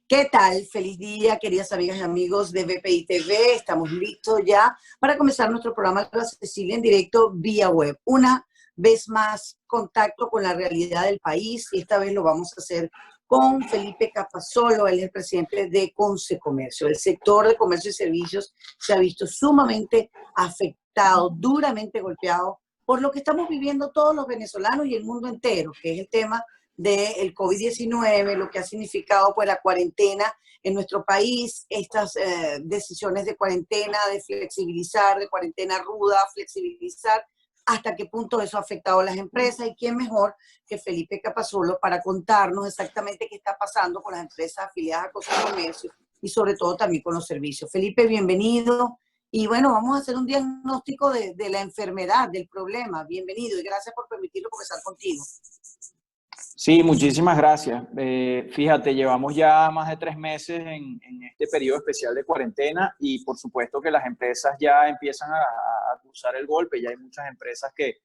¿Qué tal? Feliz día, queridas amigas y amigos de BPI TV. Estamos listos ya para comenzar nuestro programa Cecilia en directo vía web. Una vez más, contacto con la realidad del país y esta vez lo vamos a hacer con Felipe Capasolo, él es el presidente de Consecomercio. El sector de comercio y servicios se ha visto sumamente afectado, duramente golpeado por lo que estamos viviendo todos los venezolanos y el mundo entero, que es el tema del COVID-19, lo que ha significado pues la cuarentena en nuestro país, estas decisiones de cuarentena, de flexibilizar, de cuarentena ruda, flexibilizar, hasta qué punto eso ha afectado a las empresas y quién mejor que Felipe Capasolo para contarnos exactamente qué está pasando con las empresas afiliadas a Consecomercio y sobre todo también con los servicios. Felipe, bienvenido. Y bueno, vamos a hacer un diagnóstico de la enfermedad, del problema. Bienvenido y gracias por permitirlo conversar contigo. Sí, muchísimas gracias. Fíjate, llevamos ya más de 3 meses en este periodo especial de cuarentena y por supuesto que las empresas ya empiezan a cruzar el golpe. Ya hay muchas empresas que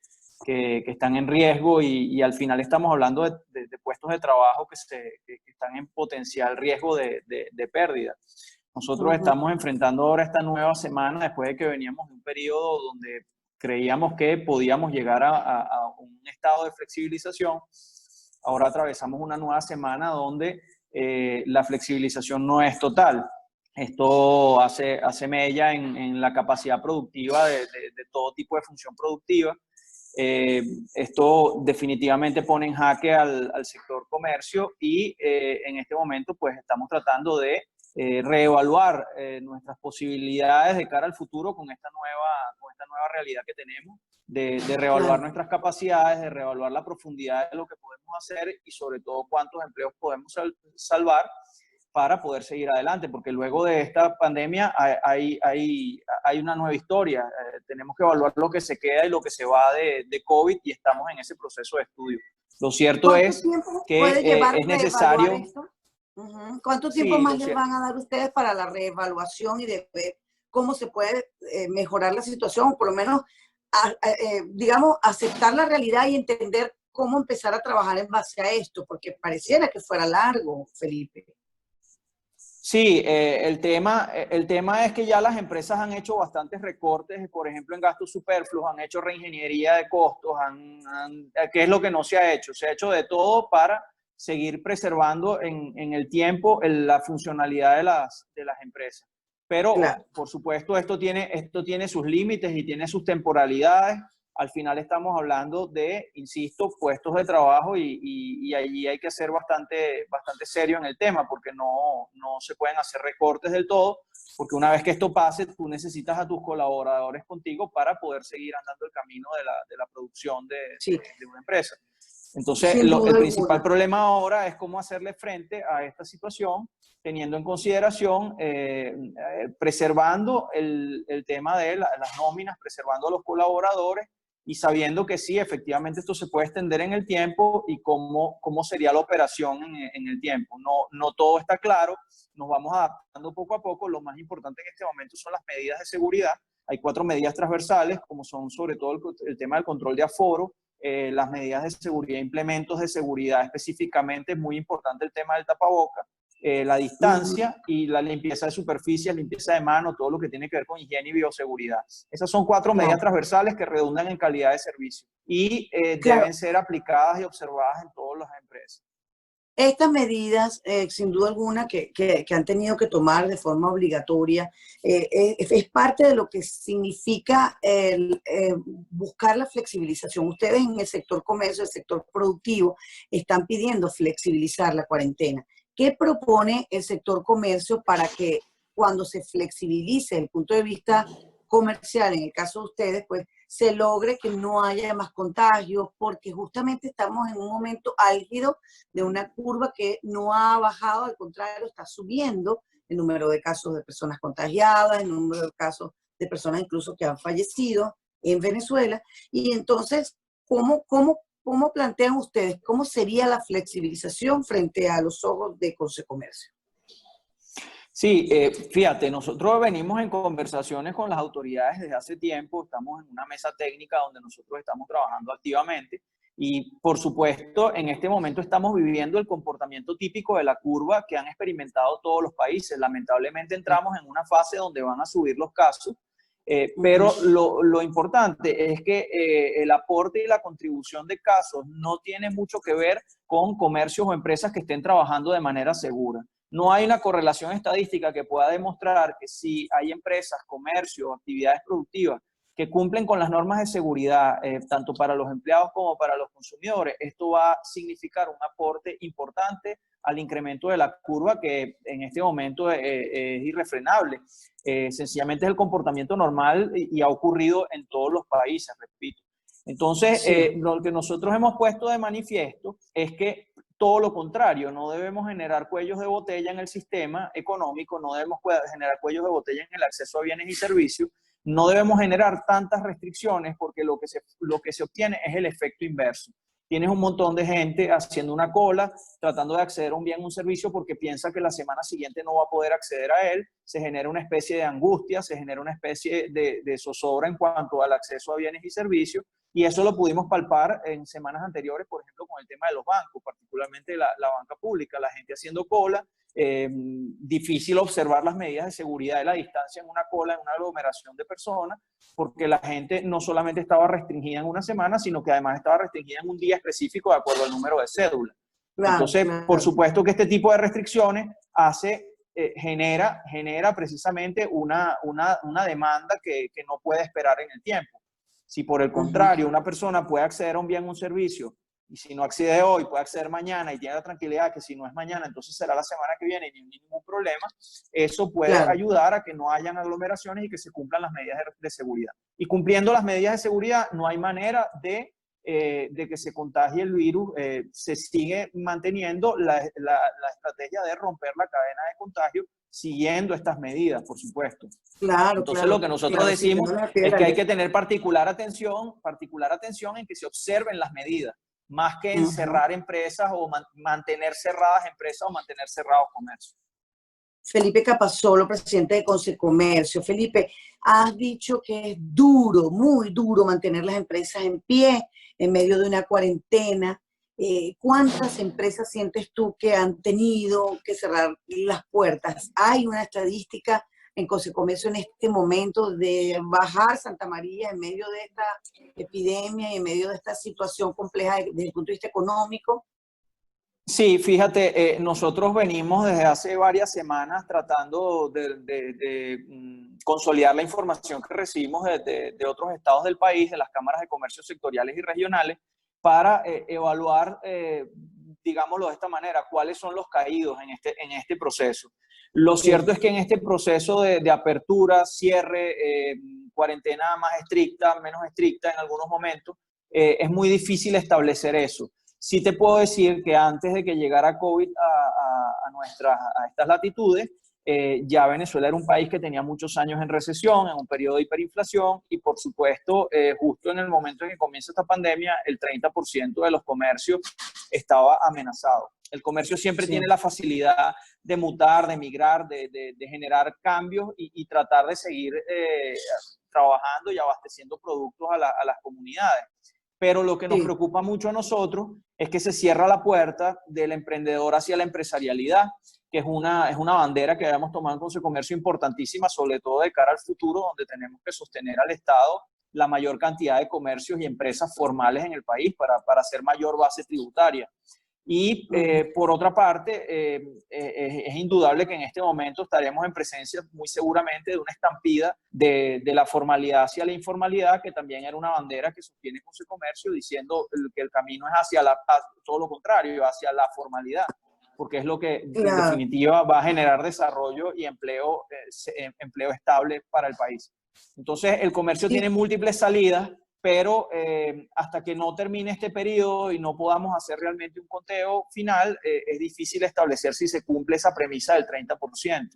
están en riesgo y al final estamos hablando de puestos de trabajo que están en potencial riesgo de pérdida. Nosotros estamos enfrentando ahora esta nueva semana después de que veníamos de un periodo donde creíamos que podíamos llegar a un estado de flexibilización. Ahora atravesamos una nueva semana donde la flexibilización no es total. Esto hace mella en la capacidad productiva de todo tipo de función productiva. Esto definitivamente pone en jaque al sector comercio y en este momento pues estamos tratando de reevaluar nuestras posibilidades de cara al futuro con esta nueva realidad que tenemos, de reevaluar nuestras capacidades, de reevaluar la profundidad de lo que podemos hacer y sobre todo cuántos empleos podemos salvar para poder seguir adelante, porque luego de esta pandemia hay una nueva historia. Tenemos que evaluar lo que se queda y lo que se va de COVID y estamos en ese proceso de estudio. Lo cierto es que es necesario... Esto? ¿Cuánto tiempo más les van a dar ustedes para la reevaluación y de ver cómo se puede mejorar la situación, o por lo menos, digamos, aceptar la realidad y entender cómo empezar a trabajar en base a esto? Porque pareciera que fuera largo, Felipe. Sí, el tema es que ya las empresas han hecho bastantes recortes, por ejemplo, en gastos superfluos, han hecho reingeniería de costos, ¿qué es lo que no se ha hecho? Se ha hecho de todo para seguir preservando en el tiempo la funcionalidad de las empresas. Pero, claro, por supuesto, esto tiene sus límites y tiene sus temporalidades. Al final estamos hablando de, insisto, puestos de trabajo y allí hay que ser bastante serio en el tema porque no se pueden hacer recortes del todo, porque una vez que esto pase, tú necesitas a tus colaboradores contigo para poder seguir andando el camino de la producción de una empresa. Entonces, el principal problema ahora es cómo hacerle frente a esta situación, teniendo en consideración, preservando el tema de las nóminas, preservando a los colaboradores y sabiendo que sí, efectivamente esto se puede extender en el tiempo y cómo sería la operación en el tiempo. No todo está claro, nos vamos adaptando poco a poco. Lo más importante en este momento son las medidas de seguridad. Hay 4 medidas transversales, como son sobre todo el tema del control de aforo, las medidas de seguridad, implementos de seguridad, específicamente es muy importante el tema del tapaboca, la distancia y la limpieza de superficies, limpieza de mano, todo lo que tiene que ver con higiene y bioseguridad. Esas son 4 medidas transversales que redundan en calidad de servicio y deben ser aplicadas y observadas en todas las empresas. Estas medidas, sin duda alguna, que han tenido que tomar de forma obligatoria, es parte de lo que significa buscar la flexibilización. Ustedes en el sector comercio, el sector productivo, están pidiendo flexibilizar la cuarentena. ¿Qué propone el sector comercio para que cuando se flexibilice desde el punto de vista comercial, en el caso de ustedes, pues se logre que no haya más contagios? Porque justamente estamos en un momento álgido de una curva que no ha bajado, al contrario, está subiendo el número de casos de personas contagiadas, el número de casos de personas incluso que han fallecido en Venezuela. Y entonces, ¿cómo plantean ustedes? ¿Cómo sería la flexibilización frente a los ojos de Consecomercio? Sí, fíjate, nosotros venimos en conversaciones con las autoridades desde hace tiempo, estamos en una mesa técnica donde nosotros estamos trabajando activamente Y por supuesto, en este momento estamos viviendo el comportamiento típico de la curva que han experimentado todos los países. Lamentablemente entramos en una fase donde van a subir los casos, pero lo importante es que el aporte y la contribución de casos no tiene mucho que ver con comercios o empresas que estén trabajando de manera segura. No hay una correlación estadística que pueda demostrar que si hay empresas, comercios, actividades productivas que cumplen con las normas de seguridad, tanto para los empleados como para los consumidores, esto va a significar un aporte importante al incremento de la curva que en este momento es irrefrenable. Sencillamente es el comportamiento normal y ha ocurrido en todos los países, repito. Entonces, lo que nosotros hemos puesto de manifiesto es que todo lo contrario, no debemos generar cuellos de botella en el sistema económico, no debemos generar cuellos de botella en el acceso a bienes y servicios, no debemos generar tantas restricciones porque lo que se obtiene es el efecto inverso. Tienes un montón de gente haciendo una cola, tratando de acceder a un bien o un servicio porque piensa que la semana siguiente no va a poder acceder a él, se genera una especie de angustia, se genera una especie de zozobra en cuanto al acceso a bienes y servicios, y eso lo pudimos palpar en semanas anteriores, por ejemplo, con el tema de los bancos, particularmente la banca pública, la gente haciendo cola, difícil observar las medidas de seguridad de la distancia en una cola, en una aglomeración de personas, porque la gente no solamente estaba restringida en una semana, sino que además estaba restringida en un día específico de acuerdo al número de cédula. Claro, entonces, claro. Por supuesto que este tipo de restricciones genera precisamente una demanda que no puede esperar en el tiempo. Si por el contrario una persona puede acceder a un bien o un servicio, y si no accede hoy, puede acceder mañana y tiene la tranquilidad que si no es mañana, entonces será la semana que viene y no hay ningún problema, eso puede ayudar a que no hayan aglomeraciones y que se cumplan las medidas de seguridad. Y cumpliendo las medidas de seguridad, no hay manera de que se contagie el virus. Se sigue manteniendo la estrategia de romper la cadena de contagio siguiendo estas medidas, por supuesto. Claro, entonces lo que nosotros decimos es que hay que tener particular atención en que se observen las medidas, más que encerrar empresas o mantener cerradas empresas o mantener cerrados comercios. Felipe Capasolo, presidente de Consecomercio. Felipe, has dicho que es duro, muy duro mantener las empresas en pie en medio de una cuarentena. ¿Cuántas empresas sientes tú que han tenido que cerrar las puertas? ¿Hay una estadística en Consecomercio en este momento de bajar Santa María en medio de esta epidemia y en medio de esta situación compleja desde el punto de vista económico? Sí, fíjate, nosotros venimos desde hace varias semanas tratando de consolidar la información que recibimos de otros estados del país, de las cámaras de comercio sectoriales y regionales, para evaluar, digámoslo de esta manera, cuáles son los caídos en este proceso. Lo cierto es que en este proceso de apertura, cierre, cuarentena más estricta, menos estricta en algunos momentos, es muy difícil establecer eso. Sí te puedo decir que antes de que llegara COVID a estas latitudes, ya Venezuela era un país que tenía muchos años en recesión, en un periodo de hiperinflación, y por supuesto, justo en el momento en que comienza esta pandemia, el 30% de los comercios estaba amenazado. El comercio siempre tiene la facilidad de mutar, de migrar, de generar cambios y tratar de seguir trabajando y abasteciendo productos a las comunidades. Pero lo que nos preocupa mucho a nosotros es que se cierra la puerta del emprendedor hacia la empresarialidad, que es una bandera que habíamos tomado en Consecomercio importantísima, sobre todo de cara al futuro, donde tenemos que sostener al Estado la mayor cantidad de comercios y empresas formales en el país para hacer mayor base tributaria. Y por otra parte, es indudable que en este momento estaremos en presencia muy seguramente de una estampida de la formalidad hacia la informalidad, que también era una bandera que sostiene Consecomercio, diciendo que el camino es hacia todo lo contrario, hacia la formalidad, porque es lo que en definitiva va a generar desarrollo y empleo estable para el país. Entonces, el comercio tiene múltiples salidas, pero hasta que no termine este periodo y no podamos hacer realmente un conteo final, es difícil establecer si se cumple esa premisa del 30%.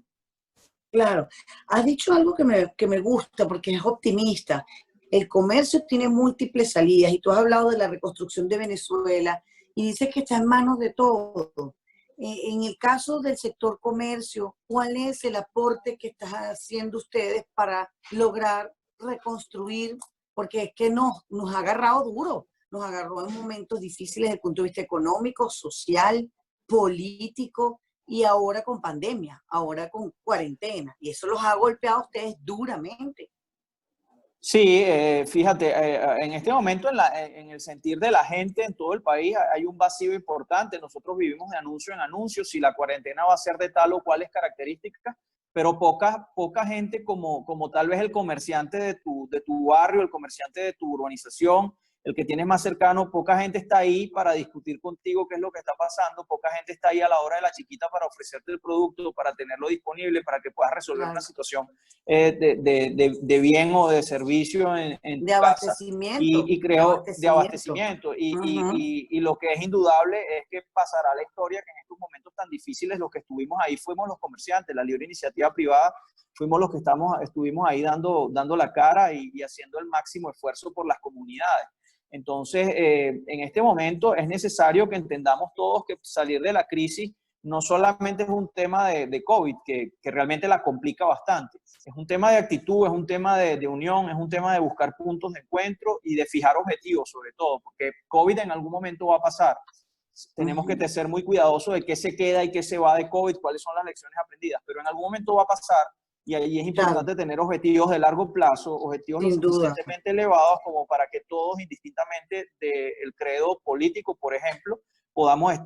Claro. Has dicho algo que me gusta porque es optimista. El comercio tiene múltiples salidas y tú has hablado de la reconstrucción de Venezuela y dices que está en manos de todos. En el caso del sector comercio, ¿cuál es el aporte que están haciendo ustedes para lograr reconstruir? Porque es que nos ha agarrado duro. nos agarró en momentos difíciles desde el punto de vista económico, social, político y ahora con pandemia, ahora con cuarentena. Y eso los ha golpeado a ustedes duramente. Sí, fíjate, en este momento en el sentir de la gente en todo el país hay un vacío importante. Nosotros vivimos de anuncio en anuncio, si la cuarentena va a ser de tal o cuales características, pero poca gente como tal vez el comerciante de tu barrio, el comerciante de tu urbanización, el que tienes más cercano, poca gente está ahí para discutir contigo qué es lo que está pasando, poca gente está ahí a la hora de la chiquita para ofrecerte el producto, para tenerlo disponible, para que puedas resolver una Claro. situación de bien o de servicio en De tu casa. abastecimiento, Y de creo de abastecimiento. abastecimiento. Ujú. Y lo que es indudable es que pasará la historia que en estos momentos tan difíciles los que estuvimos ahí fuimos los comerciantes, la libre iniciativa privada, fuimos los que estuvimos ahí dando la cara y haciendo el máximo esfuerzo por las comunidades. Entonces, en este momento es necesario que entendamos todos que salir de la crisis no solamente es un tema de COVID, que realmente la complica bastante. Es un tema de actitud, es un tema de unión, es un tema de buscar puntos de encuentro y de fijar objetivos, sobre todo, porque COVID en algún momento va a pasar. Tenemos que ser muy cuidadosos de qué se queda y qué se va de COVID, cuáles son las lecciones aprendidas, pero en algún momento va a pasar y ahí es Claro, importante tener objetivos de largo plazo, objetivos lo sin duda. suficientemente elevados como para que todos, indistintamente del credo político, por ejemplo, podamos Sí,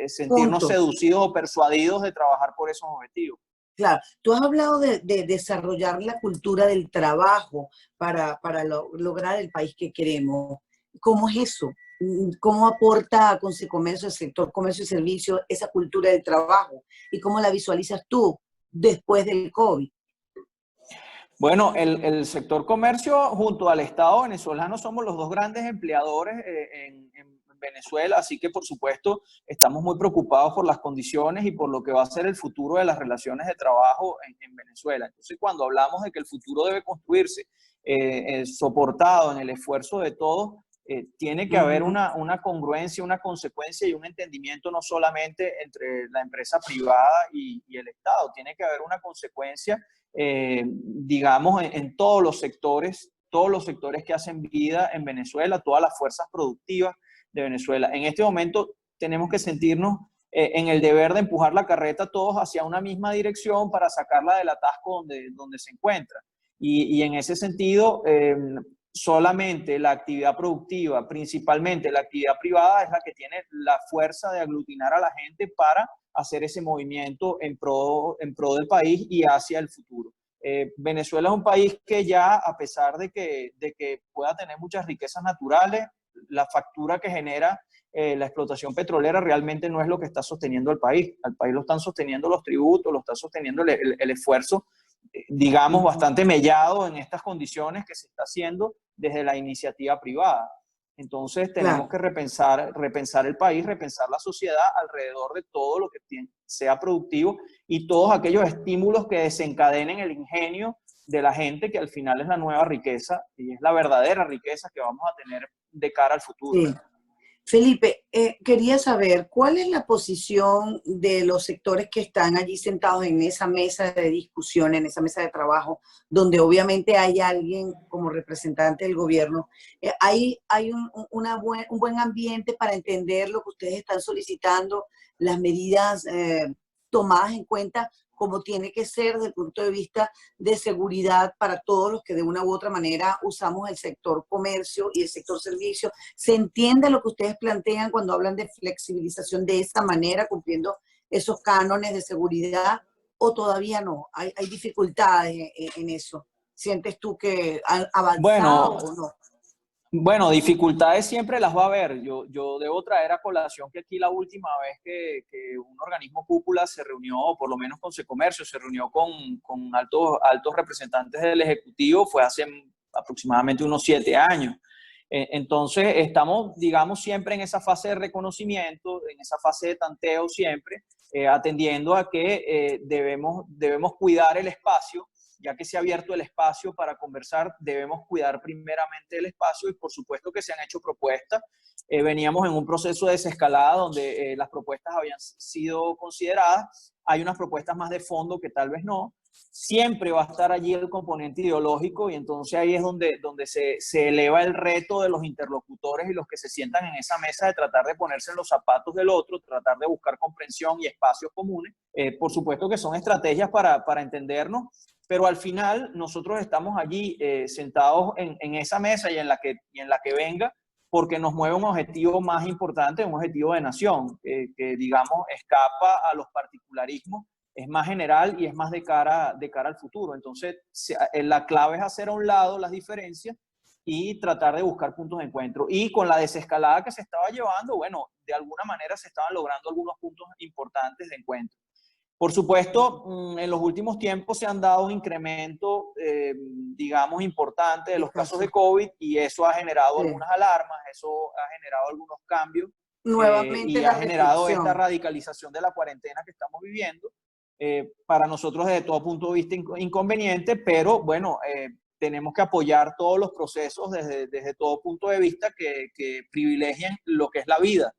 sentirnos punto. seducidos o persuadidos de trabajar por esos objetivos. Claro, tú has hablado de desarrollar la cultura del trabajo para lograr el país que queremos. ¿Cómo es eso? ¿Cómo aporta a Consecomercio, el sector comercio y servicios, esa cultura del trabajo? ¿Y cómo la visualizas tú después del COVID? Bueno, el sector comercio junto al Estado venezolano somos los dos grandes empleadores en Venezuela, así que por supuesto estamos muy preocupados por las condiciones y por lo que va a ser el futuro de las relaciones de trabajo en Venezuela. Entonces, cuando hablamos de que el futuro debe construirse soportado en el esfuerzo de todos, tiene que haber Ujú. una congruencia, una consecuencia y un entendimiento no solamente entre la empresa privada y el Estado, tiene que haber una consecuencia digamos, en todos los sectores que hacen vida en Venezuela, todas las fuerzas productivas de Venezuela. En este momento tenemos que sentirnos en el deber de empujar la carreta todos hacia una misma dirección para sacarla del atasco donde se encuentra. Y en ese sentido, solamente la actividad productiva, principalmente la actividad privada, es la que tiene la fuerza de aglutinar a la gente para hacer ese movimiento en pro del país y hacia el futuro. Venezuela es un país que ya, a pesar de que pueda tener muchas riquezas naturales, la factura que genera la explotación petrolera realmente no es lo que está sosteniendo al país. Al país lo están sosteniendo los tributos, lo está sosteniendo el esfuerzo, digamos, bastante mellado en estas condiciones que se está haciendo desde la iniciativa privada. Entonces tenemos Claro. que repensar el país, repensar la sociedad alrededor de todo lo que sea productivo y todos aquellos estímulos que desencadenen el ingenio de la gente, que al final es la nueva riqueza y es la verdadera riqueza que vamos a tener de cara al futuro. Sí. Felipe, quería saber cuál es la posición de los sectores que están allí sentados en esa mesa de discusión, en esa mesa de trabajo, donde obviamente hay alguien como representante del gobierno. Hay un buen ambiente para entender lo que ustedes están solicitando, las medidas tomadas en cuenta como tiene que ser desde el punto de vista de seguridad para todos los que de una u otra manera usamos el sector comercio y el sector servicio. ¿Se entiende lo que ustedes plantean cuando hablan de flexibilización de esa manera, cumpliendo esos cánones de seguridad, o todavía no? ¿Hay dificultades en eso? ¿Sientes tú que han avanzado Bueno, o no? Bueno, dificultades siempre las va a haber. Yo debo traer a colación que aquí la última vez que un organismo cúpula se reunió, o por lo menos con Secomercio, se reunió con altos representantes del Ejecutivo, fue hace aproximadamente unos 7 años. Entonces, estamos, digamos, siempre en esa fase de reconocimiento, en esa fase de tanteo siempre, atendiendo a que debemos cuidar el espacio ya que se ha abierto el espacio para conversar, debemos cuidar primeramente el espacio y por supuesto que se han hecho propuestas. Veníamos en un proceso de desescalada donde las propuestas habían sido consideradas. Hay unas propuestas más de fondo que tal vez no. siempre va a estar allí el componente ideológico y entonces ahí es donde se eleva el reto de los interlocutores y los que se sientan en esa mesa de tratar de ponerse en los zapatos del otro, tratar de buscar comprensión y espacios comunes. Por supuesto que son estrategias para entendernos, pero al final nosotros estamos allí sentados en esa mesa y en la que venga, porque nos mueve un objetivo más importante, un objetivo de nación, que digamos escapa a los particularismos, es más general y es más de cara al futuro. Entonces, la clave es hacer a un lado las diferencias y tratar de buscar puntos de encuentro. Y con la desescalada que se estaba llevando, bueno, de alguna manera se estaban logrando algunos puntos importantes de encuentro. Por supuesto, en los últimos tiempos se han dado un incremento, digamos, importante de los casos de COVID y eso ha generado algunas alarmas, eso ha generado algunos cambios Nuevamente y ha generado esta radicalización de la cuarentena que estamos viviendo. Para nosotros desde todo punto de vista inconveniente, pero bueno, tenemos que apoyar todos los procesos desde todo punto de vista que privilegien lo que es la vida.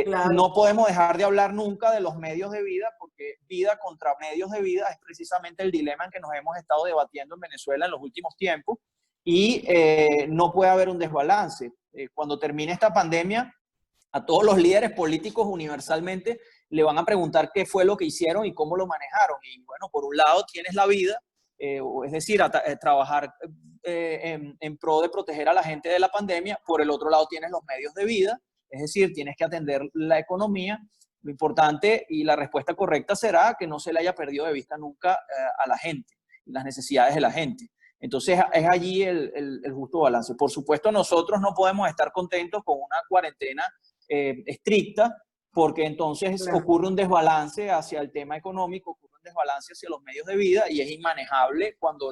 Claro. No podemos dejar de hablar nunca de los medios de vida, porque vida contra medios de vida es precisamente el dilema en que nos hemos estado debatiendo en Venezuela en los últimos tiempos y no puede haber un desbalance. Cuando termine esta pandemia, a todos los líderes políticos universalmente le van a preguntar qué fue lo que hicieron y cómo lo manejaron. Y bueno, por un lado tienes la vida, es decir, trabajar en pro de proteger a la gente de la pandemia, por el otro lado tienes los medios de vida, es decir, tienes que atender la economía. Lo importante y la respuesta correcta será que no se le haya perdido de vista nunca a la gente, las necesidades de la gente. Entonces es allí el justo balance. Por supuesto, nosotros no podemos estar contentos con una cuarentena estricta, porque entonces ocurre un desbalance hacia el tema económico, ocurre un desbalance hacia los medios de vida y es inmanejable cuando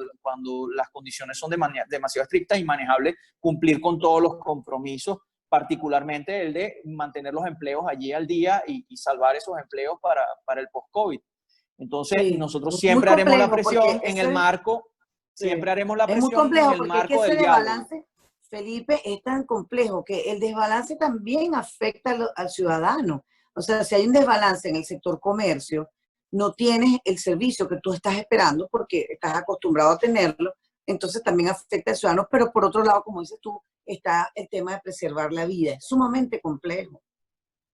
las condiciones son demasiado estrictas, inmanejable cumplir con todos los compromisos, particularmente el de mantener los empleos allí al día y salvar esos empleos para el post-COVID. Entonces, nosotros siempre haremos la presión en el marco, siempre haremos la presión en el marco del diálogo. Felipe, es tan complejo que el desbalance también afecta al ciudadano. O sea, si hay un desbalance en el sector comercio, no tienes el servicio que tú estás esperando porque estás acostumbrado a tenerlo, entonces también afecta al ciudadano, pero por otro lado, como dices tú, está el tema de preservar la vida. Es sumamente complejo.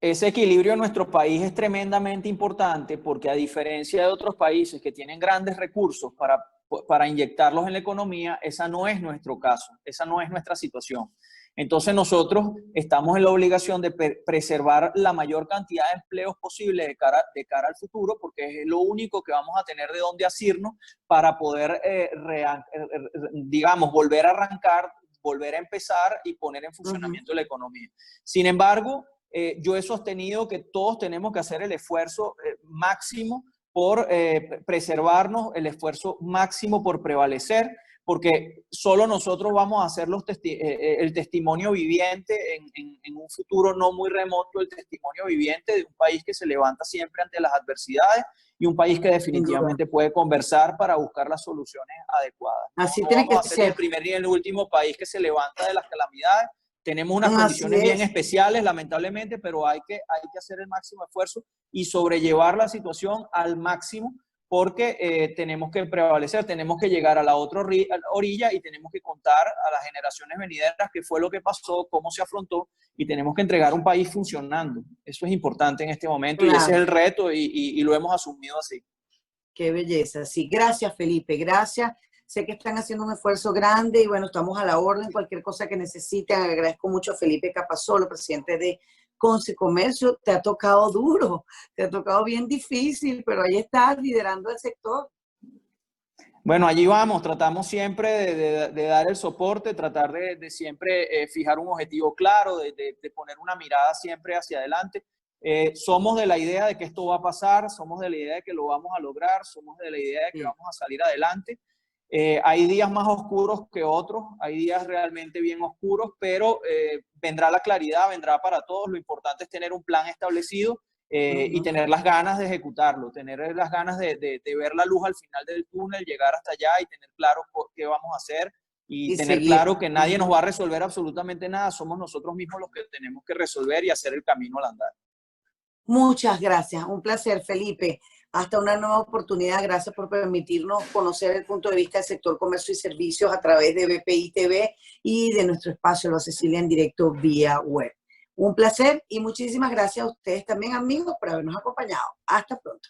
Ese equilibrio en nuestro país es tremendamente importante porque a diferencia de otros países que tienen grandes recursos para inyectarlos en la economía, esa no es nuestro caso, esa no es nuestra situación. Entonces nosotros estamos en la obligación de preservar la mayor cantidad de empleos posible de cara al futuro, porque es lo único que vamos a tener de dónde asirnos para poder, digamos, volver a arrancar, volver a empezar y poner en funcionamiento la economía. Sin embargo, yo he sostenido que todos tenemos que hacer el esfuerzo máximo por preservarnos, el esfuerzo máximo por prevalecer, porque solo nosotros vamos a hacer el testimonio viviente en un futuro no muy remoto, el testimonio viviente de un país que se levanta siempre ante las adversidades y un país que definitivamente puede conversar para buscar las soluciones adecuadas. Así no tiene vamos que a ser ser el primer ni el último país que se levanta de las calamidades. Tenemos unas condiciones bien especiales, lamentablemente, pero hay que hacer el máximo esfuerzo y sobrellevar la situación al máximo, porque tenemos que prevalecer, tenemos que llegar a la otra orilla y tenemos que contar a las generaciones venideras qué fue lo que pasó, cómo se afrontó, y tenemos que entregar un país funcionando. Eso es importante en este momento, y ese es el reto y lo hemos asumido así. Qué belleza. Sí, gracias, Felipe, gracias. Sé que están haciendo un esfuerzo grande y bueno, estamos a la orden, cualquier cosa que necesiten. Agradezco mucho a Felipe Capasolo, presidente de Conce Comercio. Te ha tocado duro, te ha tocado bien difícil, pero ahí estás liderando el sector. Bueno, allí vamos, tratamos siempre de dar el soporte, tratar de siempre fijar un objetivo claro, de poner una mirada siempre hacia adelante. Somos de la idea de que esto va a pasar, somos de la idea de que lo vamos a lograr, somos de la idea de que vamos a salir adelante. Hay días más oscuros que otros, hay días realmente bien oscuros, pero vendrá la claridad, vendrá para todos. Lo importante es tener un plan establecido y tener las ganas de ejecutarlo, tener las ganas de ver la luz al final del túnel, llegar hasta allá y tener claro qué vamos a hacer y tener claro que nadie nos va a resolver absolutamente nada, somos nosotros mismos los que tenemos que resolver y hacer el camino al andar. Muchas gracias, un placer, Felipe. Hasta una nueva oportunidad. Gracias por permitirnos conocer el punto de vista del sector comercio y servicios a través de BPI TV y de nuestro espacio Lo Cecilia en directo vía web. Un placer y muchísimas gracias a ustedes también, amigos, por habernos acompañado. Hasta pronto.